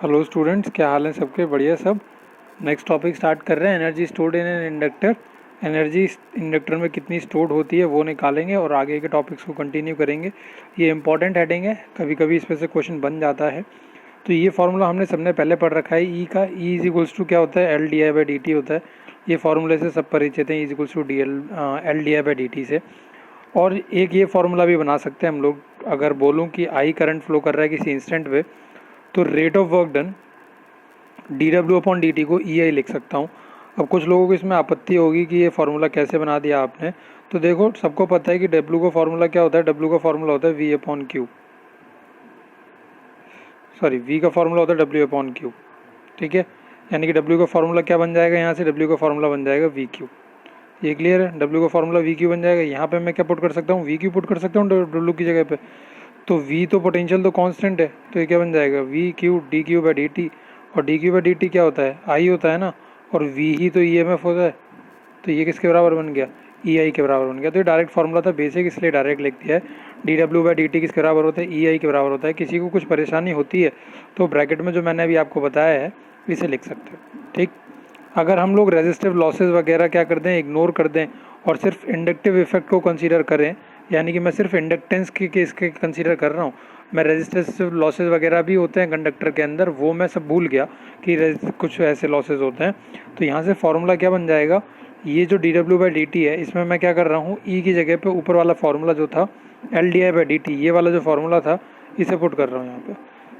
Hello students, क्या हाल है सबके? बढ़िया सब। नेक्स्ट टॉपिक स्टार्ट कर रहे हैं। Energy stored in an inductor. Energy inductor में कितनी स्टोर्ड होती है वो निकालेंगे और आगे के टॉपिक्स को कंटिन्यू करेंगे। ये इंपॉर्टेंट हेडिंग है, कभी कभी इस पर से क्वेश्चन बन जाता है। तो ये फार्मूला हमने सबने पहले पढ़ रखा है। ई का ई इज इक्वल्स टू क्या होता है? L D I by D T होता है। ये फार्मूले से सब परिचित हैं, is equals to D L D I by D T से। और एक ये फार्मूला भी बना सकते हैं हम लोग। अगर बोलूँ कि आई करंट फ्लो कर रहा है किसी इंस्टेंट पे, तो rate of work done D W upon D T को ई आई लिख सकता हूँ। अब कुछ लोगों को इसमें आपत्ति होगी कि ये फार्मूला कैसे बना दिया आपने। तो देखो, सबको पता है कि डब्ल्यू का फार्मूला क्या होता है। डब्ल्यू का फार्मूला होता है V upon Q, sorry V का फार्मूला होता है डब्ल्यू अपॉन क्यू। ठीक है, यानी कि डब्ल्यू का फार्मूला क्या बन जाएगा? यहाँ से डब्ल्यू का फार्मूला बन जाएगा वी क्यू। ये क्लियर है? डब्ल्यू का फार्मूला वी क्यू बन जाएगा। यहाँ पे मैं क्या पुट कर सकता हूँ? वी क्यू पुट कर सकता हूँ डब्ल्यू की जगह पे। तो वी तो पोटेंशियल तो कांस्टेंट है, तो ये क्या बन जाएगा? V Q D Q by D T. और D Q by D T क्या होता है? आई होता है ना। और वी ही तो ई एम एफ होता है। तो ये किसके बराबर बन गया? ई आई के बराबर बन गया। तो ये डायरेक्ट फार्मूला था बेसिक, इसलिए डायरेक्ट लिख दिया है। D W by D T किसके बराबर होता है? ई आई के बराबर होता है। किसी को कुछ परेशानी होती है तो ब्रैकेट में जो मैंने अभी आपको बताया है इसे लिख सकते हो। ठीक, अगर हम लोग रेजिस्टिव लॉसेज वगैरह क्या कर दें, इग्नोर कर दें और सिर्फ इंडक्टिव इफेक्ट को कंसीडर करें, यानी कि मैं सिर्फ इंडक्टेंस के केस के कंसीडर कर रहा हूँ, मैं रेजिस्टिव लॉसेज वगैरह भी होते हैं कंडक्टर के अंदर, वो मैं सब भूल गया कि कुछ ऐसे लॉसेज होते हैं। तो यहाँ से फार्मूला क्या बन जाएगा? ये जो D W by D T है, इसमें मैं क्या कर रहा हूँ, ई की जगह पे ऊपर वाला फार्मूला जो था L D I by D T, ये वाला जो फार्मूला था इसे पुट कर रहा हूँ यहाँ पे।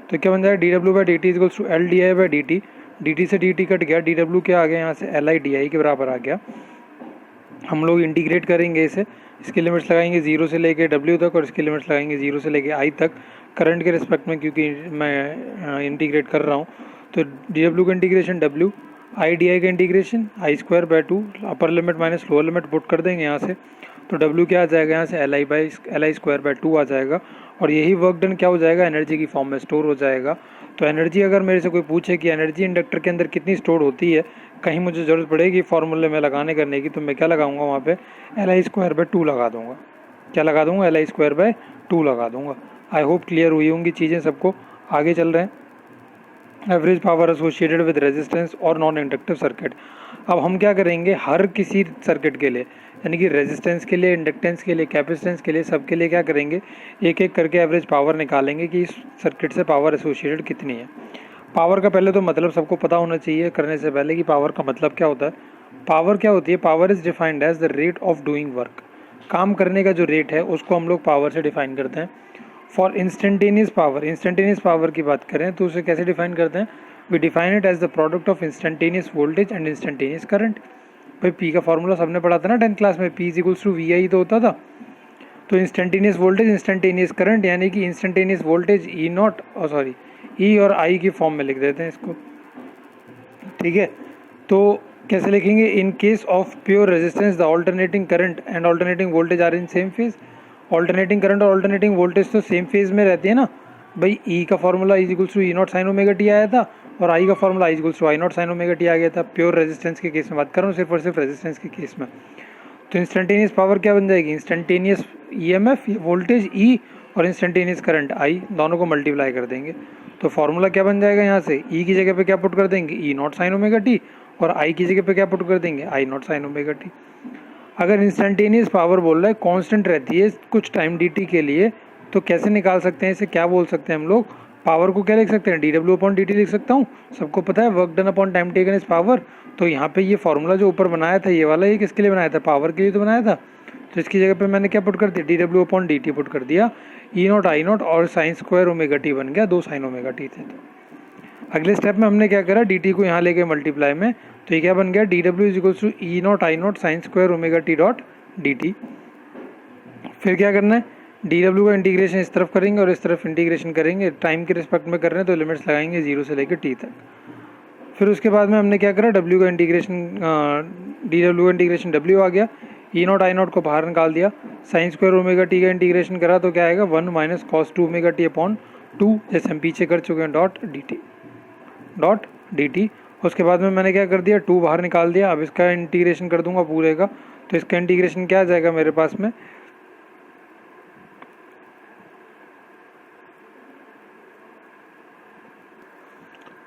तो क्या बन जाएगा? D W by D T equals to L D I by D T. D T से डी टी कट गया, डी डब्ल्यू क्या आ गया यहाँ से? एल आई डी आई के बराबर आ गया। हम लोग इंटीग्रेट करेंगे इसे, इसकी लिमिट्स लगाएंगे 0 से लेके डब्ल्यू तक और इसकी लिमिट्स लगाएंगे 0 से लेके आई तक करंट के रिस्पेक्ट में, क्योंकि मैं इंटीग्रेट कर रहा हूँ। तो डी डब्ल्यू का integration W, I D I का integration I square by 2, upper limit minus lower limit put कर देंगे यहाँ से। तो डब्ल्यू क्या आ जाएगा यहाँ से? एल आई स्क्वायर बाई 2 आ जाएगा। और यही वर्क डन क्या हो जाएगा? एनर्जी की फॉर्म में स्टोर हो जाएगा। तो एनर्जी, अगर मेरे से कोई पूछे कि एनर्जी इंडक्टर के अंदर कितनी स्टोर होती है, कहीं मुझे ज़रूरत पड़ेगी फार्मूले में लगाने करने की, तो मैं क्या लगाऊंगा वहाँ पे? एल आई स्क्वायर बाई 2 लगा दूंगा। क्या लगा दूंगा? एल आई स्क्वायर बाई 2 लगा दूंगा। आई होप क्लियर हुई होंगी चीज़ें सबको। आगे चल रहे हैं। Average power associated with resistance और नॉन इंडक्टिव सर्किट। अब हम क्या करेंगे, हर किसी सर्किट के लिए, यानी कि रेजिस्टेंस के लिए, इंडक्टेंस के लिए, कैपेसिटेंस के लिए, सब के लिए क्या करेंगे, एक एक करके एवरेज पावर निकालेंगे कि इस सर्किट से पावर एसोसिएटेड कितनी है। पावर का पहले तो मतलब सबको पता होना चाहिए करने से पहले कि पावर का मतलब क्या होता है। पावर क्या होती है? Power is defined as the rate of doing work. काम करने का जो रेट है उसको हम लोग पावर से डिफाइन करते हैं। For instantaneous power, instantaneous power की बात करें तो उसे कैसे डिफाइन करते हैं? We define it as the product of instantaneous voltage and instantaneous current. भाई पी का फॉर्मूला सबने पढ़ा था ना 10th क्लास में, P is equals to V I तो होता था। तो इंस्टेंटेनियस वोल्टेज, इंस्टेंटेनियस करंट, यानी कि इंस्टेंटेनियस वोल्टेज ई नॉट, और सॉरी ई और आई की फॉर्म में लिख देते हैं इसको। ठीक है, तो कैसे लिखेंगे? In case of pure resistance the alternating current and alternating voltage are in same phase. Alternating current और ऑल्टरनेटिंग वोल्टेज तो सेम फेज में रहती है ना। भाई ई का formula is equals to E not sine omega T आया था और आई का formula is equals to I not sine omega T आ गया था। प्योर रेजिस्टेंस के केस में बात कर रहा हूँ, सिर्फ और सिर्फ रेजिस्टेंस के केस में। तो इंस्टेंटेनियस पावर क्या बन जाएगी? Instantaneous E M F voltage E और इंस्टेंटेनियस करंट आई, दोनों को मल्टीप्लाई कर देंगे। तो फार्मूला क्या बन जाएगा? यहाँ से ई की जगह पे क्या पुट कर देंगे? ई नॉट साइन ओमेगा टी, और आई की जगह पे क्या पुट कर देंगे? आई नॉट साइन ओमेगा टी। अगर इंस्टेंटेनियस पावर बोल रहा है कांस्टेंट रहती है कुछ टाइम डी टी के लिए, तो कैसे निकाल सकते हैं इसे? क्या बोल सकते हैं हम लोग? पावर को क्या लिख सकते हैं? D W upon D T लिख सकता हूँ। सबको पता है work done upon time taken is power. तो यहाँ पे ये फार्मूला जो ऊपर बनाया था, ये वाला, ये किसके लिए बनाया था? पावर के लिए तो बनाया था। तो इसकी जगह पे मैंने क्या पुट कर दिया? D W upon D T put कर दिया। ई नॉट आई नॉट और साइन स्क्वायर ओमेगा टी बन गया, 2 साइन ओमेगा टी थे। तो अगले स्टेप में हमने क्या करा? डी टी को यहाँ लेके मल्टीप्लाई में, तो ये क्या बन गया? D W is equals to E not I not sine square omega T dot D T. फिर क्या करना है? डी डब्ल्यू का इंटीग्रेशन इस तरफ करेंगे और इस तरफ इंटीग्रेशन करेंगे। टाइम के रिस्पेक्ट में कर रहे हैं तो लिमिट्स लगाएंगे 0 से लेकर टी तक। फिर उसके बाद में हमने क्या करा? डब्ल्यू का इंटीग्रेशन, डी डब्ल्यू का इंटीग्रेशन डब्ल्यू आ गया। ई नॉट आई नॉट को बाहर निकाल दिया। साइन स्क्वायर ओमेगा टी का इंटीग्रेशन करा तो क्या आएगा? 1 minus cos 2 omega T upon 2, जैसे हम पीछे कर चुके हैं, डॉट डी टी। उसके बाद में मैंने क्या कर दिया? 2 बाहर निकाल दिया। अब इसका इंटीग्रेशन कर दूंगा पूरे का। तो इसका इंटीग्रेशन क्या आ जाएगा मेरे पास में?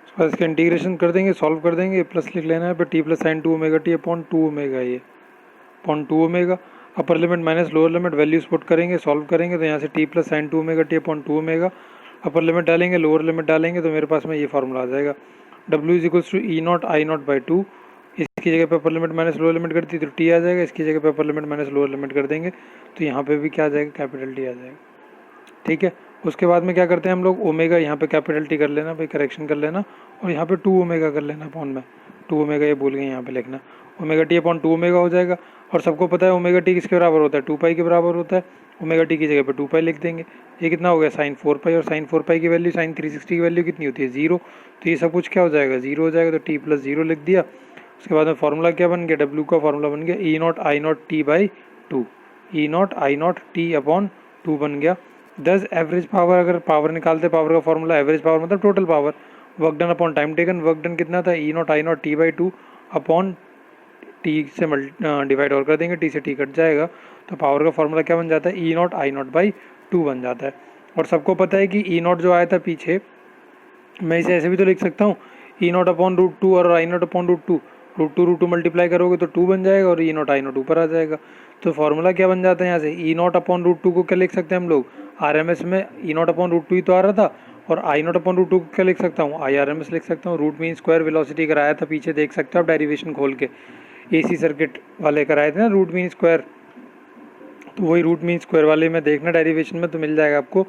उसके बाद इसका इंटीग्रेशन कर देंगे, सॉल्व कर देंगे, प्लस लिख लेना है पे T plus sine 2 omega T upon 2 omega, ये upon 2 omega, upper limit minus lower limit values put करेंगे, सॉल्व करेंगे तो यहाँ से T plus sine 2 omega T upon 2 omega, upper limit डालेंगे लोअर लिमिट डालेंगे तो मेरे पास में ये फार्मूला आ जाएगा, W is equals to E not I not by 2, इसकी जगह पे upper limit minus lower limit करती तो टी आ जाएगा, इसकी जगह पे upper limit minus lower limit कर देंगे तो यहाँ पे भी क्या आ जाएगा, कैपिटल टी आ जाएगा। ठीक है, उसके बाद में क्या करते हैं हम लोग, ओमेगा यहाँ पे कैपिटल टी कर लेना भाई, करेक्शन कर लेना, और यहाँ पे 2 ओमेगा कर लेना अपॉन में, 2 ओमेगा ये भूल गए यहाँ पे लिखना, ओमेगा टी अपॉन 2 ओमेगा हो जाएगा। और सबको पता है ओमेगा टी किसके बराबर होता है, 2 पाई के बराबर होता है, ओमेगा टी की जगह पे 2 पाई लिख देंगे, ये कितना हो गया साइन 4 पाई, और साइन 4 पाई की वैल्यू साइन 360 की वैल्यू कितनी होती है 0, तो ये सब कुछ क्या हो जाएगा 0 हो जाएगा, तो टी प्लस 0 लिख दिया। उसके बाद में फार्मूला क्या बन गया, डब्ल्यू का फार्मूला बन गया E not I not T by 2, E not I not T upon 2 बन गया। दस एवरेज पावर, अगर पावर निकालते पावर का फॉर्मूला एवरेज पावर मतलब total power, work done upon time taken, work done कितना था E not I not T by 2 upon T से divide और कर देंगे, टी से टी कट जाएगा तो पावर का फॉर्मूला क्या बन जाता है ई नॉट आई नॉट बाई 2 बन जाता है। और सबको पता है कि ई नॉट जो आया था पीछे, मैं इसे ऐसे भी तो लिख सकता हूँ ई नॉट अपॉन रूट 2 और I not upon root two multiply करोगे तो 2 बन जाएगा और ई नॉट आई नॉट ऊपर आ जाएगा। तो फॉर्मूला क्या बन जाता है यहाँ से, ई नॉट अपॉन रूट 2 को क्या लिख सकते हैं हम लोग, आर एम एस में ई नॉट अपॉन रूट 2 ही तो आ रहा था, और आई नॉट अपॉन रूट 2 को क्या लिख सकता हूँ, आई आर एम एस लिख सकता हूँ। रूट मीन स्क्वायर वेलोसिटी कराया था पीछे, देख सकते हो आप डेरिवेशन खोल के, एसी सर्किट वाले कराए थे ना रूट मीन स्क्वायर, तो वही रूट मीन स्क्वायर वाले में देखना डेरिवेशन में तो मिल जाएगा आपको।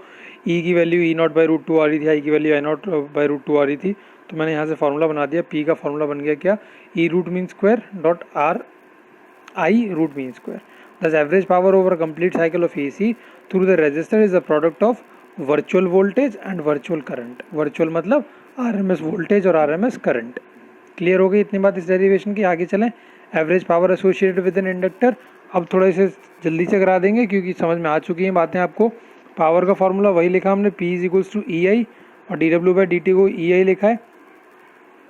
ई की value E not by root 2 आ रही थी, आई की value I not by root 2 आ रही थी, तो मैंने यहाँ से फार्मूला बना दिया, पी का फार्मूला बन गया क्या, E root mean square dot R I root mean square. Thus average power over complete cycle of AC through the resistor is the product of virtual voltage and virtual current, virtual मतलब RMS voltage और RMS current. Clear हो गई इतनी बात इस derivation की, आगे चलें। Average power associated with an inductor, अब थोड़ा इसे जल्दी से करा देंगे क्योंकि समझ में आ चुकी हैं बातें आपको। पावर का फॉर्मूला वही लिखा हमने, पी इज इक्वल्स टू ई आई, और D W by D T को ई आई लिखा है,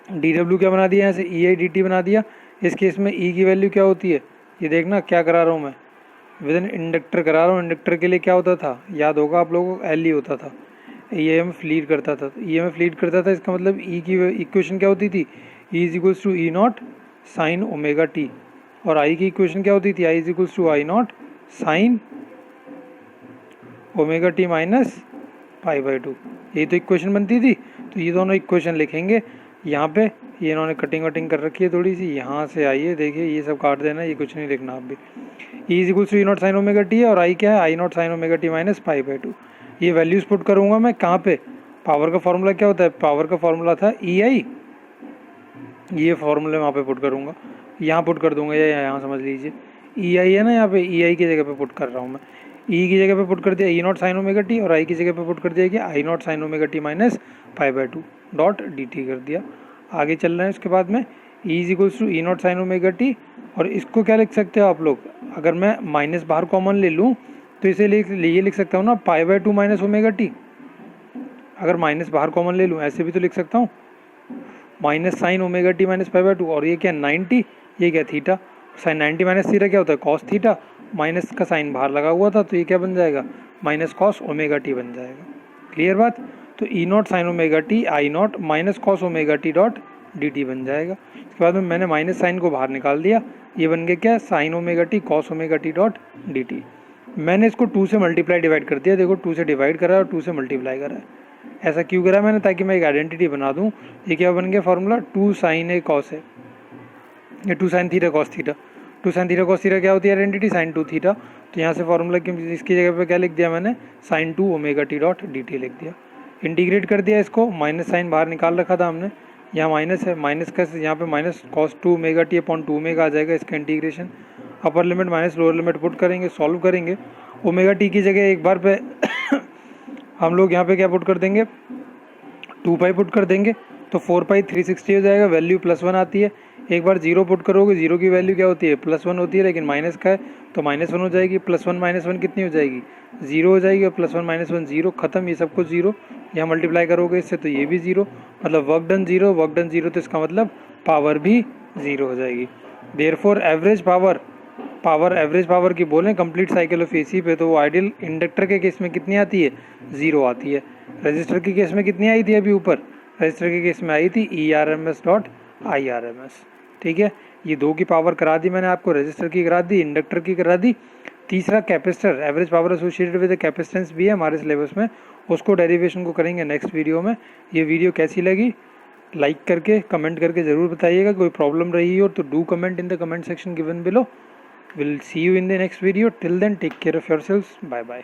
डी डब्ल्यू क्या बना दिया यहाँ से ई आई डी टी बना दिया। इस केस में ई की वैल्यू क्या होती है, ये देखना क्या करा रहा हूँ मैं, विद एन इंडक्टर करा रहा हूँ। इंडक्टर के लिए क्या होता था, याद होगा आप लोगों को, एल ई होता था, ई एम एफ लीड करता था, ई एम एफ लीड करता था, इसका मतलब ई की इक्वेशन क्या होती थी, E is equals to E not sine omega T, और आई की इक्वेशन क्या होती थी, I is equals to I not sine omega T minus pi by 2, यही तो इक्वेशन बनती थी। तो ये दोनों इक्वेशन लिखेंगे यहाँ पे, ये इन्होंने कटिंग वटिंग कर रखी है थोड़ी सी, यहाँ से आइए देखिए ये सब काट देना, ये कुछ नहीं लिखना आप भी। E is equals to E not sine omega T है, और आई क्या है, I not sine omega T minus pi by 2। ये वैल्यूज पुट करूँगा मैं कहाँ पे, पावर का फॉर्मूला क्या होता है, पावर का फॉर्मूला था ई आई, ये फॉर्मूले वहाँ पे पुट करूँगा, यहाँ पुट कर दूंगा, या यहाँ समझ लीजिए ई आई है ना, यहाँ पे ई आई की जगह पे पुट कर रहा हूँ मैं, ई की जगह पे पुट कर दिया E not sine omega T, और आई की जगह पे पुट कर दिया कि I not sine omega T minus pi by 2 dot D T कर दिया। आगे चल रहे हैं उसके बाद में, E is equals to E not sine omega T, और इसको क्या लिख सकते हो आप लोग, अगर मैं माइनस बाहर कॉमन ले लूँ तो इसे ये लिख सकता हूँ ना पाई बाई 2 माइनस ओमेगा टी, अगर माइनस बाहर कॉमन ले लूँ ऐसे भी तो लिख सकता हूँ, minus sign omega T minus pi by 2, और ये क्या 90, ये क्या थीटा, साइन 90 माइनस थीटा क्या होता है कॉस थीटा, माइनस का साइन बाहर लगा हुआ था तो ये क्या बन जाएगा माइनस कॉस ओमेगा टी बन जाएगा। क्लियर बात, तो E not sine omega T I not minus cos omega T dot D T बन जाएगा। इसके बाद में मैंने माइनस साइन को बाहर निकाल दिया, ये बन गया क्या sign omega T cos omega T dot D T. मैंने इसको 2 से मल्टीप्लाई डिवाइड कर दिया, देखो 2 से डिवाइड करा है और 2 से मल्टीप्लाई करा है, ऐसा क्यों करा मैंने, ताकि मैं एक आइडेंटिटी बना दूं। ये क्या बन गया फॉर्मूला, 2 साइन ए कॉस है, ये 2 sine theta cos theta, 2 sine theta cos theta क्या होती है आइडेंटिटी, साइन 2 थीटा, तो यहाँ से फॉर्मूला की इसकी जगह पे क्या लिख दिया मैंने, sine 2 omega T dot D T लिख दिया। इंटीग्रेट कर दिया इसको, माइनस साइन बाहर निकाल रखा था हमने, यहाँ माइनस है, माइनस का यहाँ पे minus cos 2 omega T upon 2 omega आ जाएगा, इसका integration, upper limit minus lower limit put करेंगे, सॉल्व करेंगे। ओमेगा टी की जगह एक बार पे हम लोग यहाँ पे क्या पुट कर देंगे, 2 पाई पुट कर देंगे, तो 4 पाई 360 हो जाएगा, वैल्यू +1 आती है। एक बार 0 पुट करोगे, 0 की वैल्यू क्या होती है +1 होती है, लेकिन माइनस का है तो -1 हो जाएगी, +1 -1 कितनी हो जाएगी 0 हो जाएगी, और +1 -1 0, ख़त्म, ये सब कुछ 0। यहाँ मल्टीप्लाई करोगे इससे तो ये भी 0, मतलब वर्क डन 0, वर्क डन 0, तो इसका मतलब पावर भी 0 हो जाएगी। Therefore average power average power की बोलें कंप्लीट साइकिल ऑफ एसी पे, तो वो आइडियल इंडक्टर के केस में कितनी आती है 0 आती है, रजिस्टर के केस में कितनी आई थी अभी ऊपर रजिस्टर के केस में आई थी ERMS.IRMS। ठीक है, ये 2 की पावर करा दी मैंने आपको, रजिस्टर की करा दी, इंडक्टर की करा दी। तीसरा capacitor, average power associated with capacitance भी है हमारे सिलेबस में, उसको डेरिवेशन को करेंगे नेक्स्ट वीडियो में। ये वीडियो कैसी लगी लाइक करके कमेंट करके ज़रूर बताइएगा। कोई प्रॉब्लम रही हो तो do comment in the comment section given below. Will see you in the next video. Till then take care of yourselves. Bye bye.